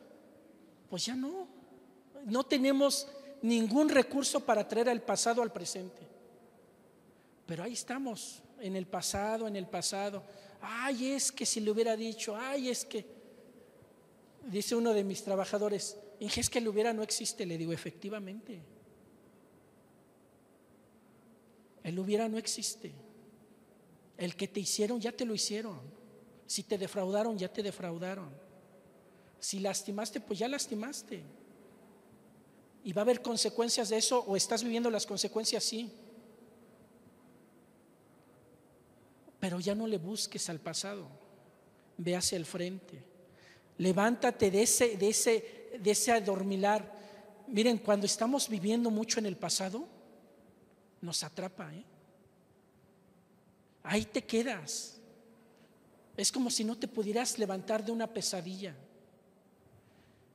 pues ya no tenemos ningún recurso para traer el pasado al presente. Pero ahí estamos, en el pasado. Ay, es que si le hubiera dicho, ay, es que, dice uno de mis trabajadores, es que le hubiera no existe. Le digo, efectivamente, el hubiera no existe. El que te hicieron, ya te lo hicieron. Si te defraudaron, ya te defraudaron. Si lastimaste, pues ya lastimaste. ¿Y va a haber consecuencias de eso o estás viviendo las consecuencias? Sí. Pero ya no le busques al pasado, ve hacia el frente. Levántate de ese adormilar. Miren, cuando estamos viviendo mucho en el pasado, nos atrapa, ahí te quedas. Es como si no te pudieras levantar de una pesadilla.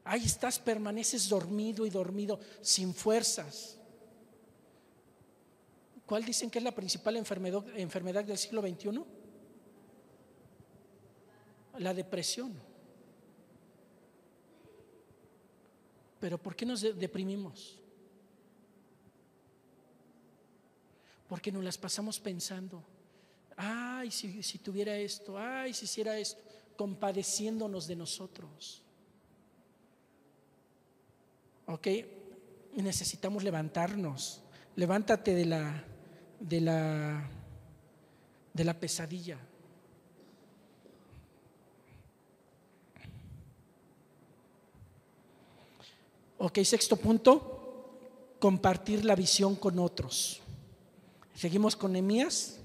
Ahí estás, permaneces dormido y dormido, sin fuerzas. ¿Cuál dicen que es la principal enfermedad del siglo XXI? La depresión. ¿Pero por qué nos deprimimos? Porque nos las pasamos pensando, ay, si tuviera esto, ay, si hiciera esto, compadeciéndonos de nosotros. ¿Ok? Y necesitamos levantarnos. Levántate de la pesadilla. Ok, sexto punto, compartir la visión con otros. Seguimos con Nehemías.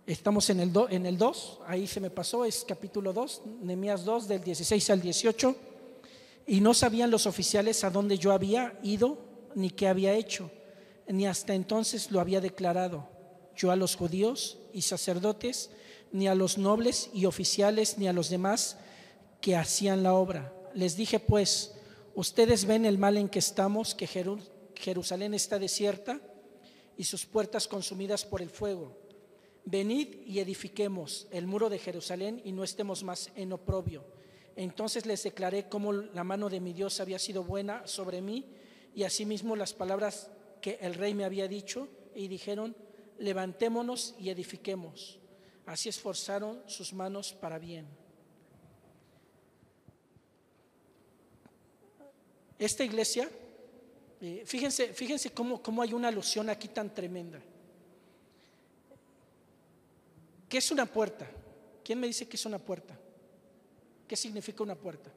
Estamos en el 2, ahí se me pasó, es capítulo 2, Nehemías 2, del 16 al 18. Y no sabían los oficiales a dónde yo había ido, ni qué había hecho, ni hasta entonces lo había declarado yo a los judíos y sacerdotes, ni a los nobles y oficiales, ni a los demás que hacían la obra. Les dije pues, ustedes ven el mal en que estamos, que Jerusalén está desierta y sus puertas consumidas por el fuego. Venid y edifiquemos el muro de Jerusalén y no estemos más en oprobio. Entonces les declaré cómo la mano de mi Dios había sido buena sobre mí y asimismo las palabras que el rey me había dicho, y dijeron, levantémonos y edifiquemos. Así esforzaron sus manos para bien. Esta iglesia, fíjense cómo hay una alusión aquí tan tremenda. ¿Qué es una puerta? ¿Quién me dice que es una puerta? ¿Qué significa una puerta?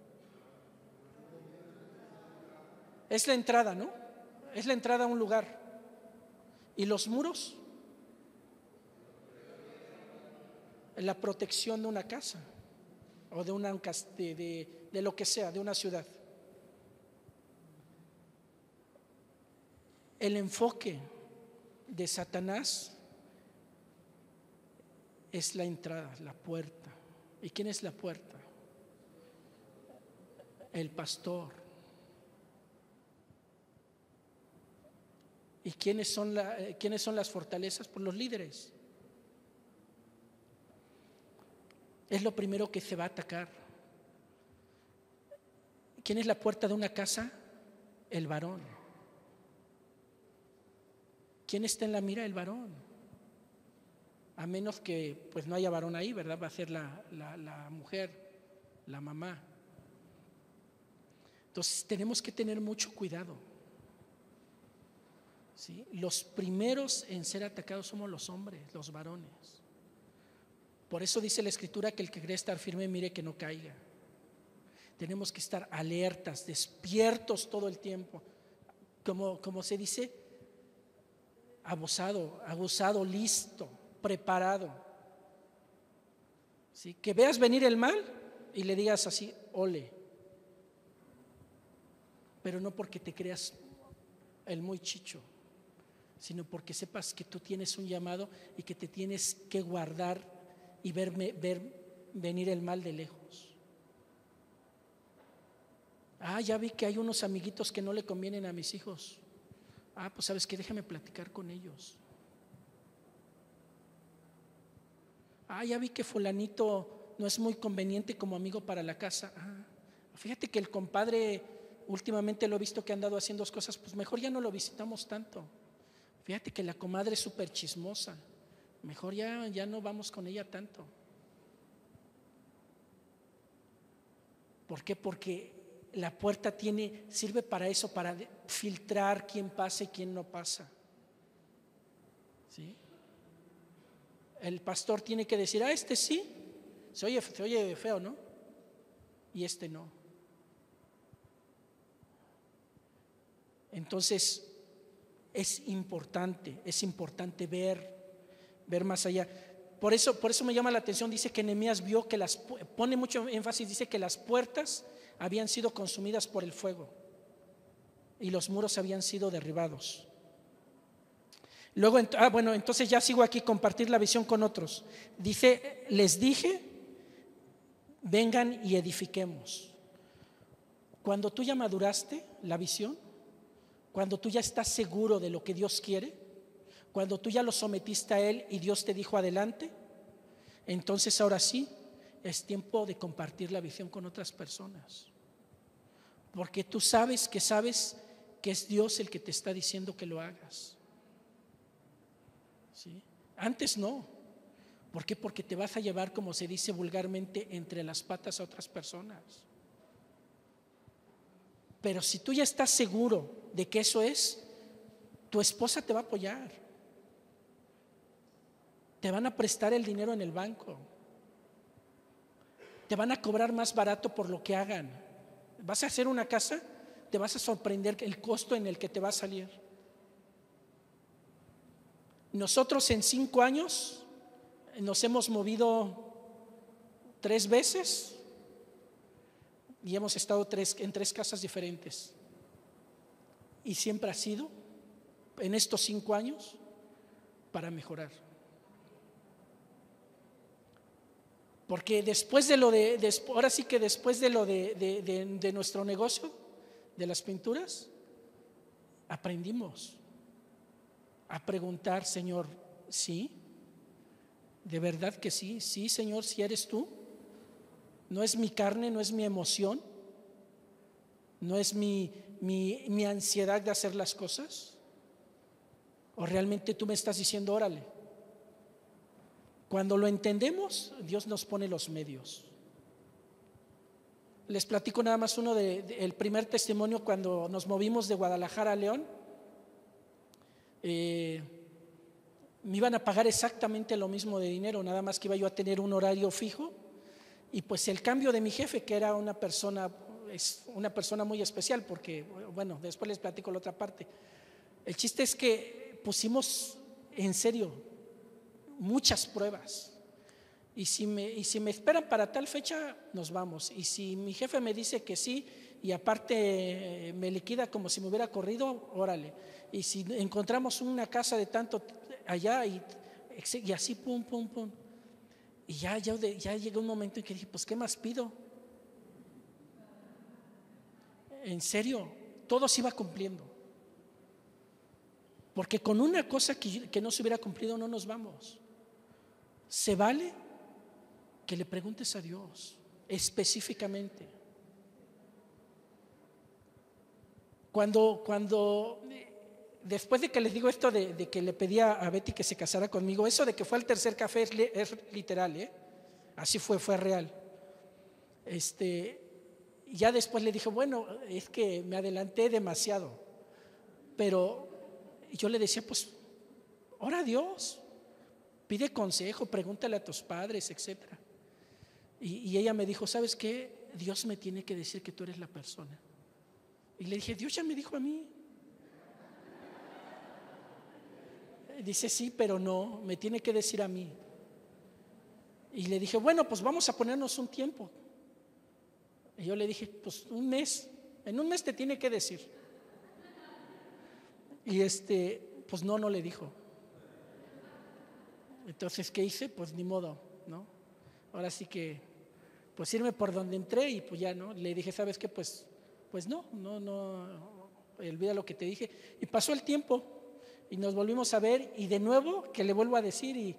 Es la entrada, ¿no? Es la entrada a un lugar. ¿Y los muros? La protección de una casa o de lo que sea, de una ciudad. El enfoque de Satanás es la entrada, la puerta. ¿Y quién es la puerta? El pastor. ¿Y quiénes son las fortalezas? Pues los líderes. Es lo primero que se va a atacar. ¿Quién es la puerta de una casa? El varón. ¿Quién está en la mira? El varón. A menos que pues no haya varón ahí, ¿verdad? Va a ser la mujer, la mamá. Entonces tenemos que tener mucho cuidado. ¿Sí? Los primeros en ser atacados somos los hombres, los varones. Por eso dice la Escritura que el que cree estar firme mire que no caiga. Tenemos que estar alertas, despiertos todo el tiempo. Como se dice, abusado, listo, preparado. ¿Sí? Que veas venir el mal y le digas así, ole. Pero no porque te creas el muy chicho, sino porque sepas que tú tienes un llamado y que te tienes que guardar y ver venir el mal de lejos. Ya vi que hay unos amiguitos que no le convienen a mis hijos. Pues sabes qué, déjame platicar con ellos. Ya vi que fulanito no es muy conveniente como amigo para la casa. Fíjate que el compadre últimamente lo he visto que ha andado haciendo cosas, pues mejor ya no lo visitamos tanto. Fíjate que la comadre es súper chismosa, mejor ya no vamos con ella tanto. ¿Por qué? Porque la puerta sirve para eso, para filtrar quién pasa y quién no pasa. ¿Sí? El pastor tiene que decir, este sí, se oye feo, ¿no? Y este no. Entonces es importante ver más allá. Por eso me llama la atención, dice que Nehemías vio que pone mucho énfasis, dice que las puertas habían sido consumidas por el fuego y los muros habían sido derribados. Luego, entonces ya sigo aquí, compartir la visión con otros. Dice, les dije, vengan y edifiquemos. Cuando tú ya maduraste la visión, cuando tú ya estás seguro de lo que Dios quiere, cuando tú ya lo sometiste a Él y Dios te dijo adelante, entonces ahora sí es tiempo de compartir la visión con otras personas. Porque tú sabes que es Dios el que te está diciendo que lo hagas. ¿Sí? Antes no. ¿Por qué? Porque te vas a llevar, como se dice vulgarmente, entre las patas a otras personas. Pero si tú ya estás seguro de que eso es, tu esposa te va a apoyar. Te van a prestar el dinero en el banco. Te van a cobrar más barato por lo que hagan. Vas a hacer una casa, te vas a sorprender el costo en el que te va a salir. Nosotros en 5 años nos hemos movido 3 veces y hemos estado en 3 casas diferentes. Y siempre ha sido, en estos 5 años, para mejorar. Porque después de nuestro negocio, de las pinturas, aprendimos a preguntar, Señor, ¿sí? ¿De verdad que sí? Sí, Señor, si eres tú. No es mi carne, no es mi emoción, no es mi ansiedad de hacer las cosas. ¿O realmente tú me estás diciendo, órale? Cuando lo entendemos, Dios nos pone los medios. Les platico nada más el primer testimonio cuando nos movimos de Guadalajara a León. Me iban a pagar exactamente lo mismo de dinero, nada más que iba yo a tener un horario fijo. Y pues el cambio de mi jefe, que era una persona muy especial, porque, bueno, después les platico la otra parte. El chiste es que pusimos en serio muchas pruebas. Y si me esperan para tal fecha, nos vamos. Y si mi jefe me dice que sí, y aparte me liquida como si me hubiera corrido, órale. Y si encontramos una casa de tanto allá, y así, pum, pum, pum. Y ya llegó un momento en que dije, pues, ¿qué más pido? En serio, todo se iba cumpliendo. Porque con una cosa que no se hubiera cumplido no nos vamos. Se vale que le preguntes a Dios específicamente. Cuando después de que les digo esto de que le pedía a Betty que se casara conmigo, eso de que fue al tercer café es literal, así fue real. Ya después le dije, bueno, es que me adelanté demasiado, pero yo le decía, pues ora a Dios, pide consejo, pregúntale a tus padres, etcétera. Y ella me dijo, ¿sabes qué? Dios me tiene que decir que tú eres la persona. Y le dije, Dios ya me dijo a mí. Dice, sí, pero no, me tiene que decir a mí. Y le dije, bueno, pues vamos a ponernos un tiempo. Y yo le dije, pues un mes, en un mes te tiene que decir. Y pues no le dijo. Entonces, ¿qué hice? Pues ni modo, ¿no? Ahora sí que, pues irme por donde entré y pues ya, ¿no? Le dije, ¿sabes qué? Pues no, olvida lo que te dije. Y pasó el tiempo y nos volvimos a ver y de nuevo que le vuelvo a decir y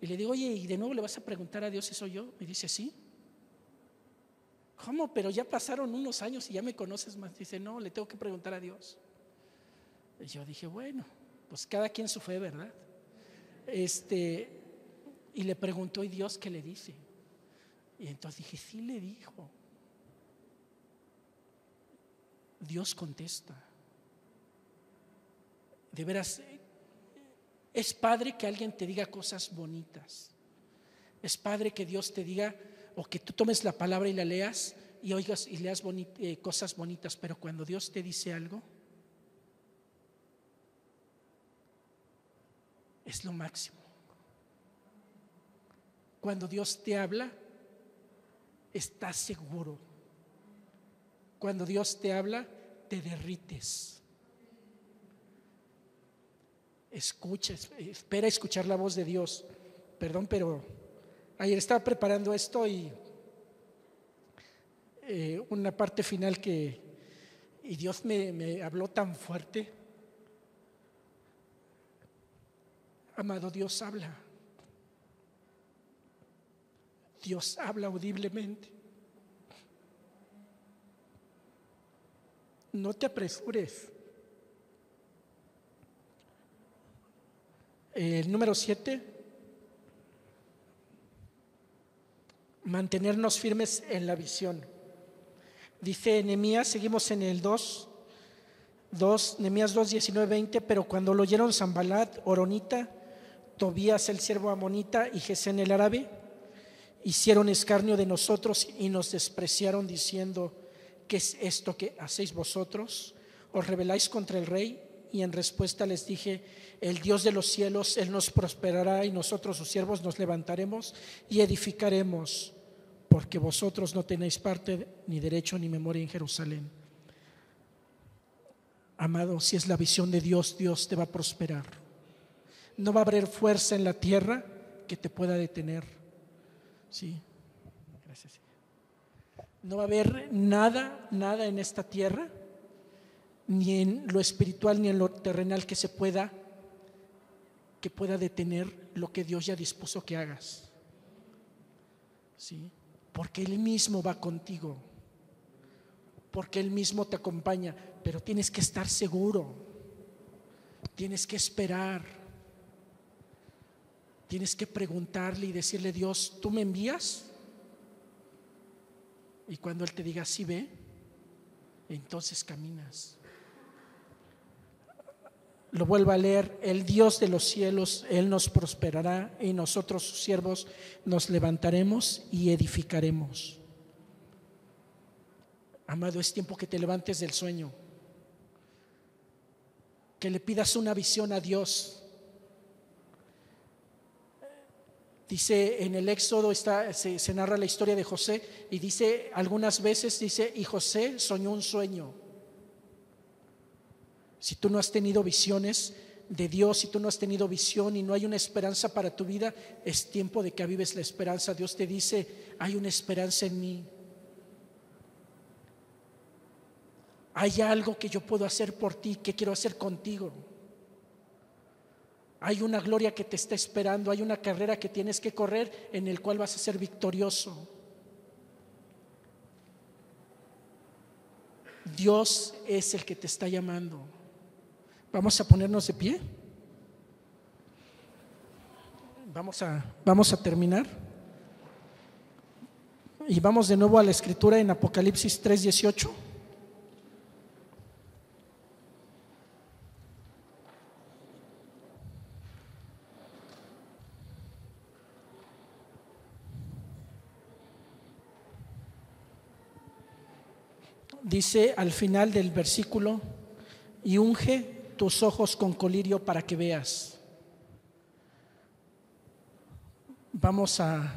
le digo, oye, ¿y de nuevo le vas a preguntar a Dios si soy yo? Y dice, sí. ¿Cómo? Pero ya pasaron unos años y ya me conoces más. Dice, no, le tengo que preguntar a Dios. Y yo dije, bueno, pues cada quien su fe, ¿verdad? Y le preguntó, ¿y Dios qué le dice? Y entonces dije, sí le dijo. Dios contesta. De veras, es padre que alguien te diga cosas bonitas. Es padre que Dios te diga, o que tú tomes la palabra y la leas y oigas y leas cosas bonitas, pero cuando Dios te dice algo, es lo máximo. Cuando Dios te habla, estás seguro. Cuando Dios te habla, te derrites. Escucha, espera escuchar la voz de Dios. Perdón, pero ayer estaba preparando esto y una parte final y Dios me habló tan fuerte. Amado, Dios habla. Dios habla audiblemente. No te apresures. El número 7, mantenernos firmes en la visión. Dice Nehemías, seguimos en el 2, Nehemías 2, 19, 20, pero cuando lo oyeron Sanballat, Horonita, Tobías el siervo amonita y Gesén el árabe, hicieron escarnio de nosotros y nos despreciaron diciendo, ¿qué es esto que hacéis vosotros? ¿Os rebeláis contra el rey? Y en respuesta les dije, el Dios de los cielos, Él nos prosperará y nosotros sus siervos nos levantaremos y edificaremos, porque vosotros no tenéis parte ni derecho ni memoria en Jerusalén. Amado, si es la visión de Dios, Dios te va a prosperar. No va a haber fuerza en la tierra que te pueda detener. Sí, gracias. No va a haber nada en esta tierra, ni en lo espiritual ni en lo terrenal que pueda detener lo que Dios ya dispuso que hagas. ¿Sí? Porque Él mismo va contigo, porque Él mismo te acompaña, pero tienes que estar seguro, tienes que esperar, tienes que preguntarle y decirle, Dios, ¿tú me envías? Y cuando Él te diga, sí, ve, entonces caminas. Lo vuelvo a leer, el Dios de los cielos, Él nos prosperará y nosotros sus siervos nos levantaremos y edificaremos. Amado, es tiempo que te levantes del sueño, que le pidas una visión a Dios. Dice en el Éxodo, se narra la historia de José y dice algunas veces, y José soñó un sueño. Si tú no has tenido visiones de Dios, si tú no has tenido visión y no hay una esperanza para tu vida, es tiempo de que avives la esperanza. Dios te dice, hay una esperanza en mí. Hay algo que yo puedo hacer por ti, que quiero hacer contigo. Hay una gloria que te está esperando, hay una carrera que tienes que correr en el cual vas a ser victorioso. Dios es el que te está llamando. Vamos a ponernos de pie. Vamos a terminar. Y vamos de nuevo a la escritura en Apocalipsis 3:18. Dice al final del versículo: y unge tus ojos con colirio para que veas. Vamos a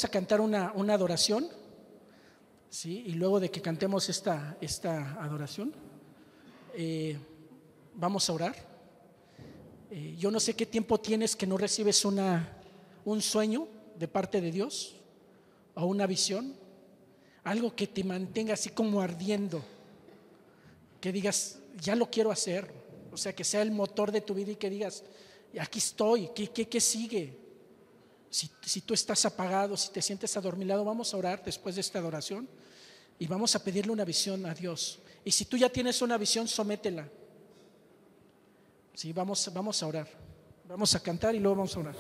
cantar una adoración, ¿sí? Y luego de que cantemos esta adoración, vamos a orar. Yo no sé qué tiempo tienes que no recibes un sueño de parte de Dios, o una visión, algo que te mantenga así como ardiendo, que digas, ya lo quiero hacer, o sea, que sea el motor de tu vida y que digas, aquí estoy, ¿qué sigue? Si tú estás apagado, si te sientes adormilado, vamos a orar después de esta adoración y vamos a pedirle una visión a Dios. Y si tú ya tienes una visión, sométela. Sí, vamos a orar, vamos a cantar y luego vamos a orar.